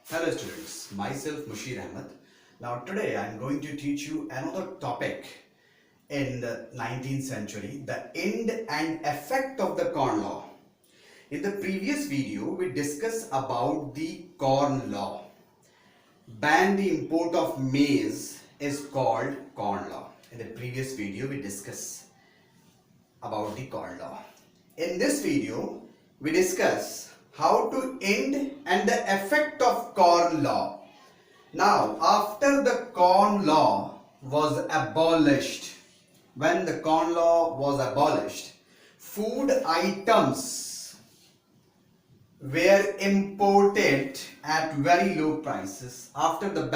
Hello students, myself Mushir Ahmed. Now today I am going to teach you another topic in the 19th century, the end and effect of the Corn Law. In the previous video we discussed about the Corn Law. Ban the import of maize is called Corn Law. In the previous video we discussed about the Corn Law. In this video we discuss how to end and the effect of Corn Law. Now, after the Corn Law was abolished, when the Corn Law was abolished, food items were imported at very low prices. After the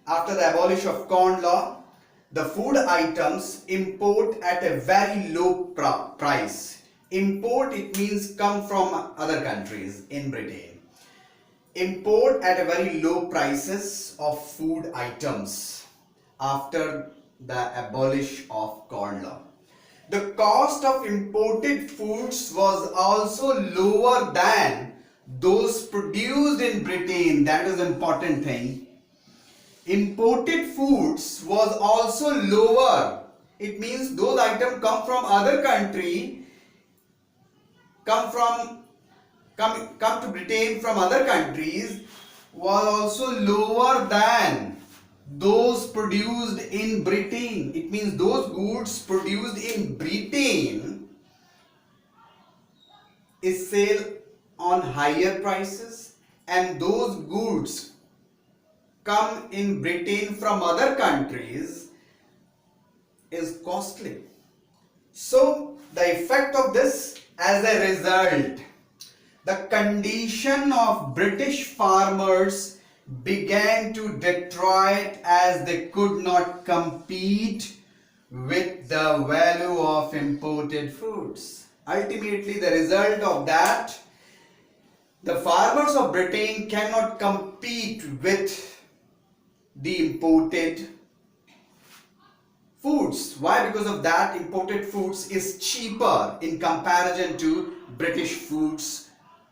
abolition of Corn Law, the food items import at a very low price. Import, it means come from other countries in Britain. Import at a very low prices of food items after the abolition of Corn Law. The cost of imported foods was also lower than those produced in Britain. That is an important thing. Imported foods was also lower. It means those items come from other country, come to Britain from other countries, was also lower than those produced in Britain. It means those goods produced in Britain is sold on higher prices, and those goods come in Britain from other countries is costly. So the effect of this, as a result, the condition of British farmers began to deteriorate as they could not compete with the value of imported foods. Ultimately, the result of that, the farmers of Britain cannot compete with the imported foods. Why? Because of that, imported foods is cheaper in comparison to British foods.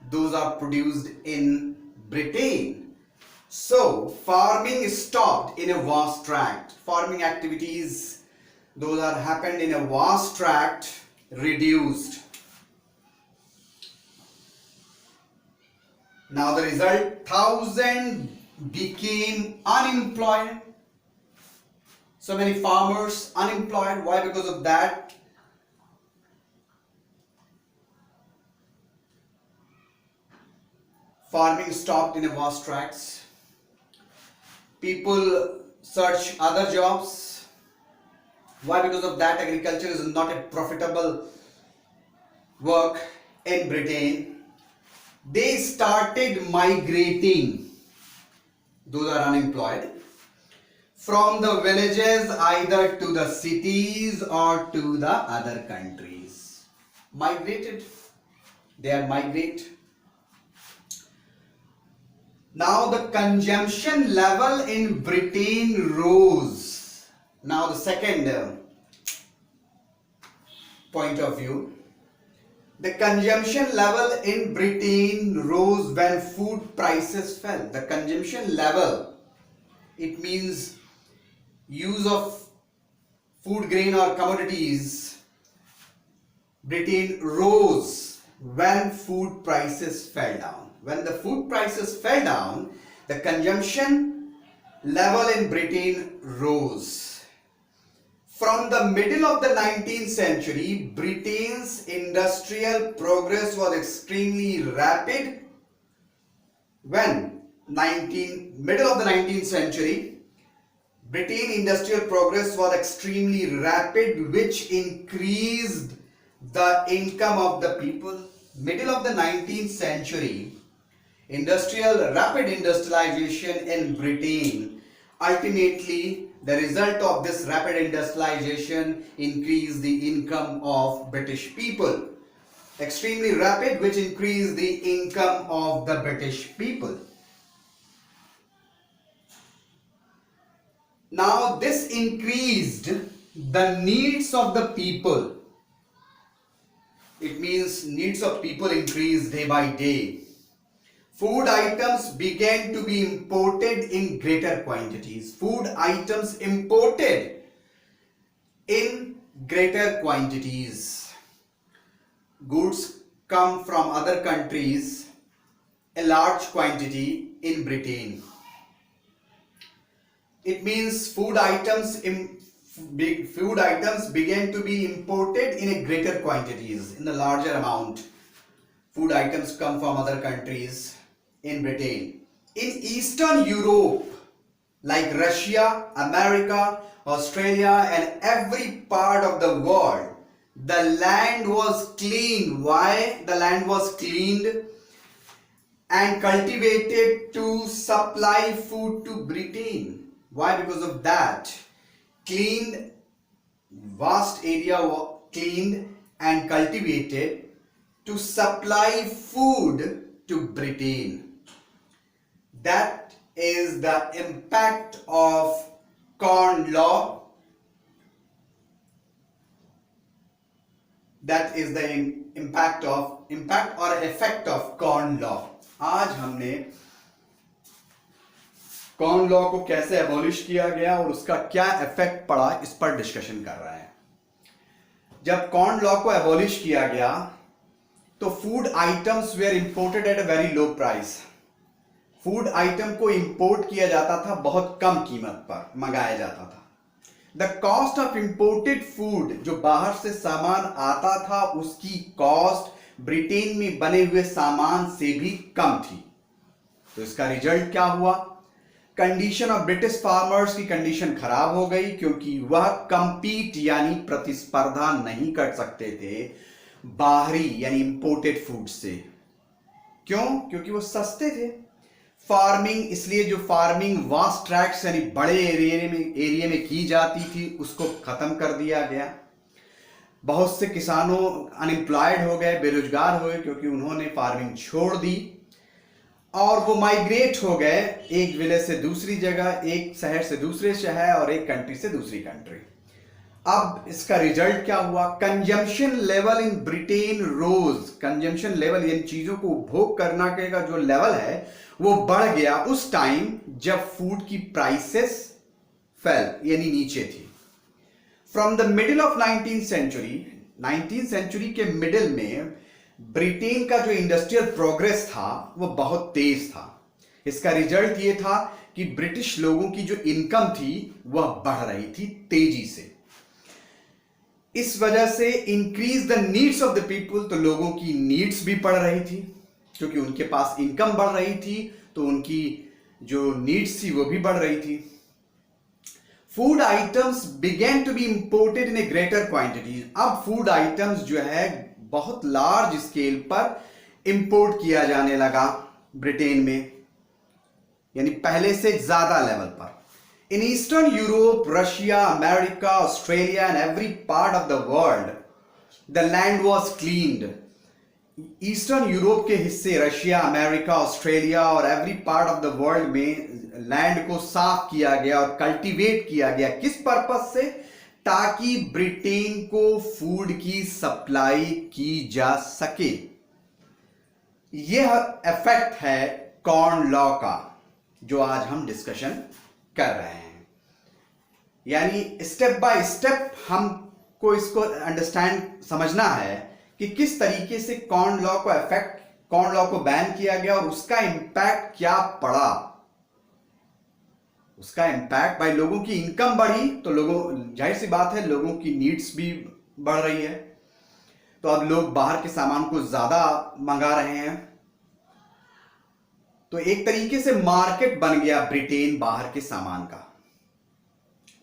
Those are produced in Britain. So farming stopped in a vast tract. Farming activities, those are happened in a vast tract, reduced. Now the result, thousands became unemployed. So many farmers unemployed. Why? Because of that, farming stopped in a vast tracts. People search other jobs. Why? Because of that, agriculture is not a profitable work in Britain. They started migrating, those are unemployed, from the villages either to the cities or to the other countries. Migrated, they are migrate. Now the consumption level in Britain rose. Now the second point of view, the consumption level in Britain rose when food prices fell. The consumption level, it means use of food grain or commodities, Britain rose when food prices fell down. When the food prices fell down, the consumption level in Britain rose. From the middle of the 19th century, Britain's industrial progress was extremely rapid. When middle of the 19th century, Britain industrial progress was extremely rapid, which increased the income of the people. Middle of the 19th century, rapid industrialization in Britain. Ultimately, the result of this rapid industrialization increased the income of British people. Extremely rapid, which increased the income of the British people. Now this increased the needs of the people. It means needs of people increase day by day. Food items began to be imported in greater quantities. Food items imported in greater quantities. Goods come from other countries, a large quantity in Britain. It means food items began to be imported in a greater quantities, in a larger amount. Food items come from other countries in Britain. In Eastern Europe, like Russia, America, Australia, and every part of the world, the land was cleaned. Why? The land was cleaned and cultivated to supply food to Britain. Why? Because of that. Cleaned, vast area cleaned and cultivated to supply food to Britain. That is the impact of Corn Law. That is the impact or effect of Corn Law. आज हमने corn law को कैसे abolish किया गया और उसका क्या effect पड़ा, इस पर डिस्कशन कर रहे हैं। जब कॉर्न लॉ को एबॉलिश किया गया तो food items were imported at a very low price. Food item को इंपोर्ट किया जाता था, बहुत कम कीमत पर मंगाया जाता था। The cost of imported food, जो बाहर से सामान आता था, उसकी कॉस्ट ब्रिटेन में बने हुए सामान से भी कम थी। तो इसका रिजल्ट क्या हुआ? कंडीशन ऑफ ब्रिटिश फार्मर्स की कंडीशन खराब हो गई, क्योंकि वह कंपीट यानी प्रतिस्पर्धा नहीं कर सकते थे बाहरी यानी इंपोर्टेड फूड से। क्यों? क्योंकि वो सस्ते थे। फार्मिंग, इसलिए जो फार्मिंग वास्ट ट्रैक्ट्स यानी बड़े एरिया में की जाती थी, उसको खत्म कर दिया गया। बहुत से किसानों अनएम्प्लॉयड हो गए, बेरोजगार हो गए, क्योंकि उन्होंने फार्मिंग छोड़ दी और वो माइग्रेट हो गए एक विलेज से दूसरी जगह, एक शहर से दूसरे शहर और एक कंट्री से दूसरी कंट्री। अब इसका रिजल्ट क्या हुआ? Consumption level in Britain rose. Consumption level, इन चीजों को उपभोग करना का जो लेवल है वो बढ़ गया उस टाइम जब फूड की प्राइसेस फेल यानी नीचे थी। From the middle of 19th century के मिडिल में ब्रिटेन का जो इंडस्ट्रियल प्रोग्रेस था वो बहुत तेज था। इसका रिजल्ट ये था कि ब्रिटिश लोगों की जो इनकम थी वह बढ़ रही थी तेजी से। इस वजह से increase the needs of the people, तो लोगों की नीड्स भी बढ़ रही थी, क्योंकि उनके पास इनकम बढ़ रही थी तो उनकी जो नीड्स थी वो भी बढ़ रही थी। Food items began to be imported in a greater quantities. अब फूड आइटम्स जो है बहुत लार्ज स्केल पर इंपोर्ट किया जाने लगा ब्रिटेन में, यानी पहले से ज्यादा लेवल पर। In eastern Europe, Russia, America, Australia and every part of the world the land was cleaned. Eastern Europe के हिस्से, रशिया, अमेरिका, ऑस्ट्रेलिया और every part of the world में लैंड को साफ किया गया और कल्टीवेट किया गया। किस पर्पस से? ताकि ब्रिटेन को फूड की सप्लाई की जा सके। यह इफेक्ट है कॉर्न लॉ का, जो आज हम डिस्कशन कर रहे हैं। यानी स्टेप बाय स्टेप हमको इसको अंडरस्टैंड समझना है कि किस तरीके से कॉर्न लॉ को बैन किया गया और उसका इंपैक्ट क्या पड़ा। उसका इंपैक्ट, भाई लोगों की इनकम बढ़ी तो लोगों, जाहिर सी बात है, लोगों की नीड्स भी बढ़ रही है, तो अब लोग बाहर के सामान को ज्यादा मंगा रहे हैं। तो एक तरीके से मार्केट बन गया ब्रिटेन बाहर के सामान का।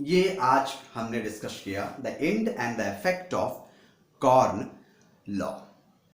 ये आज हमने डिस्कस किया the end and the effect of corn law.